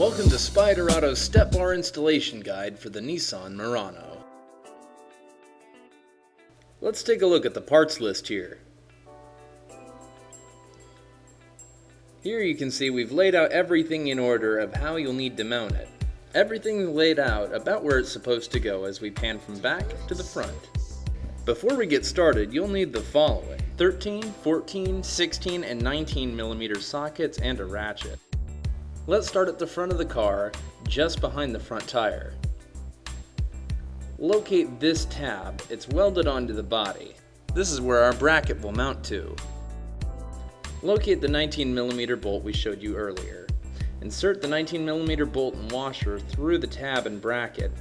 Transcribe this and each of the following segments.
Welcome to Spyder Auto's step bar installation guide for the Nissan Murano. Let's take a look at the parts list here. Here you can see we've laid out everything in order of how you'll need to mount it. Everything's laid out about where it's supposed to go as we pan from back to the front. Before we get started, you'll need the following: 13, 14, 16, and 19 mm sockets and a ratchet. Let's start at the front of the car, just behind the front tire. Locate this tab. It's welded onto the body. This is where our bracket will mount to. Locate the 19 mm bolt we showed you earlier. Insert the 19 mm bolt and washer through the tab and bracket.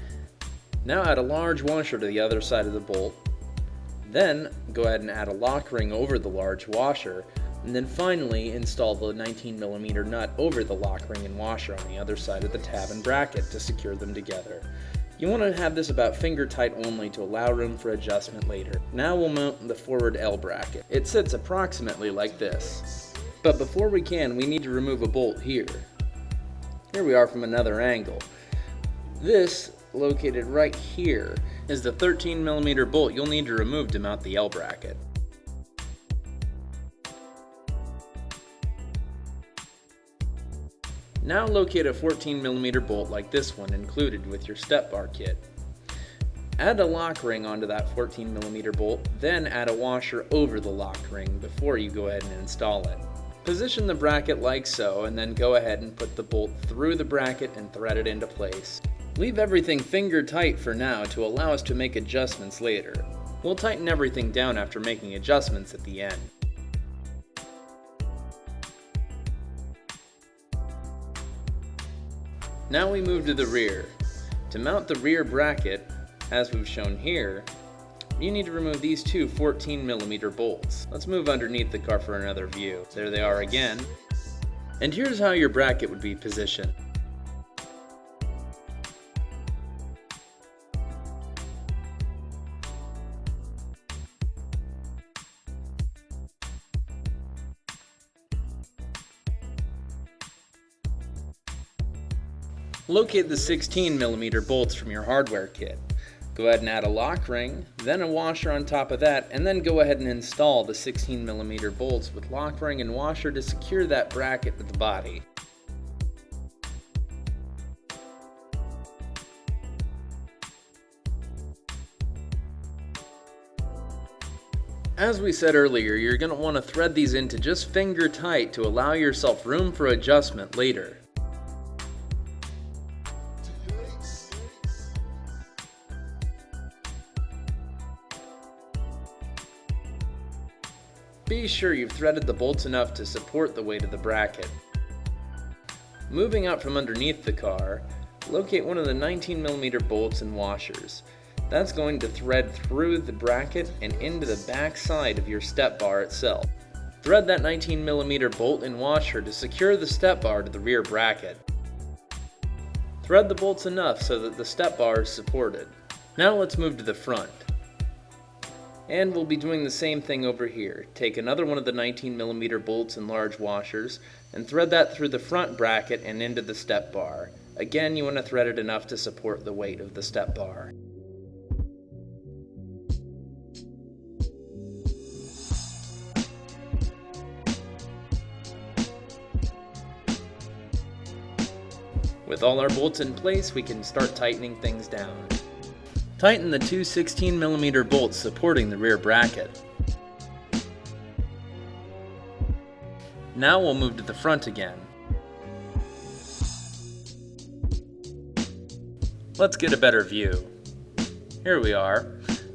Now add a large washer to the other side of the bolt. Then go ahead and add a lock ring over the large washer. And then finally install the 19 mm nut over the lock ring and washer on the other side of the tab and bracket to secure them together. You want to have this about finger tight only to allow room for adjustment later. Now we'll mount the forward L bracket. It sits approximately like this. But before we need to remove a bolt here. Here we are from another angle. This, located right here, is the 13 mm bolt you'll need to remove to mount the L bracket. Now locate a 14 mm bolt like this one included with your step bar kit. Add a lock ring onto that 14 mm bolt, then add a washer over the lock ring before you go ahead and install it. Position the bracket like so, and then go ahead and put the bolt through the bracket and thread it into place. Leave everything finger tight for now to allow us to make adjustments later. We'll tighten everything down after making adjustments at the end. Now we move to the rear. To mount the rear bracket, as we've shown here, you need to remove these two 14 mm bolts. Let's move underneath the car for another view. There they are again. And here's how your bracket would be positioned. Locate the 16 mm bolts from your hardware kit. Go ahead and add a lock ring, then a washer on top of that, and then go ahead and install the 16 mm bolts with lock ring and washer to secure that bracket to the body. As we said earlier, you're going to want to thread these into just finger tight to allow yourself room for adjustment later. Be sure you've threaded the bolts enough to support the weight of the bracket. Moving out from underneath the car, locate one of the 19 mm bolts and washers. That's going to thread through the bracket and into the back side of your step bar itself. Thread that 19 mm bolt and washer to secure the step bar to the rear bracket. Thread the bolts enough so that the step bar is supported. Now let's move to the front. And we'll be doing the same thing over here. Take another one of the 19 mm bolts and large washers and thread that through the front bracket and into the step bar. Again, you want to thread it enough to support the weight of the step bar. With all our bolts in place, we can start tightening things down. Tighten the two 16 mm bolts supporting the rear bracket. Now we'll move to the front again. Let's get a better view. Here we are.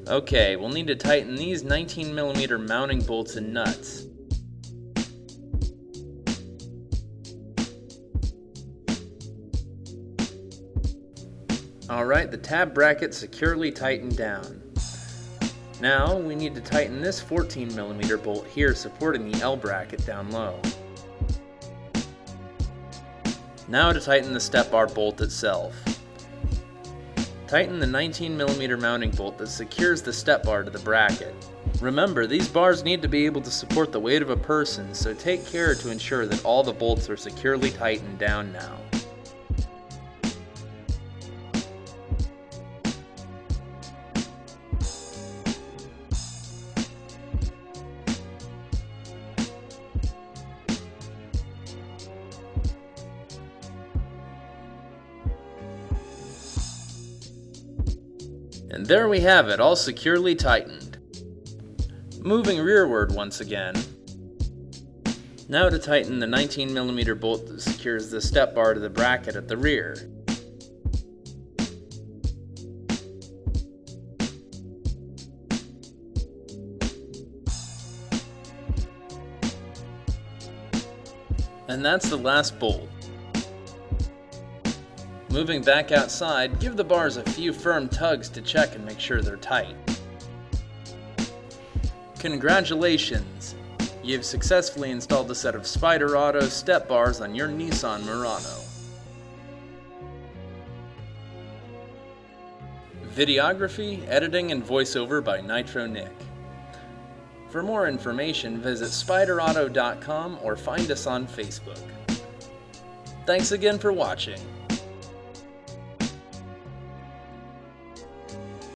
Okay, we'll need to tighten these 19 mm mounting bolts and nuts. Alright, the tab bracket securely tightened down. Now we need to tighten this 14 mm bolt here supporting the L bracket down low. Now to tighten the step bar bolt itself. Tighten the 19 mm mounting bolt that secures the step bar to the bracket. Remember, these bars need to be able to support the weight of a person, so take care to ensure that all the bolts are securely tightened down now. And there we have it, all securely tightened. Moving rearward once again. Now to tighten the 19mm bolt that secures the step bar to the bracket at the rear. And that's the last bolt. Moving back outside, give the bars a few firm tugs to check and make sure they're tight. Congratulations! You've successfully installed a set of Spyder Auto step bars on your Nissan Murano. Videography, editing, and voiceover by Nitro Nick. For more information, visit spyderauto.com or find us on Facebook. Thanks again for watching.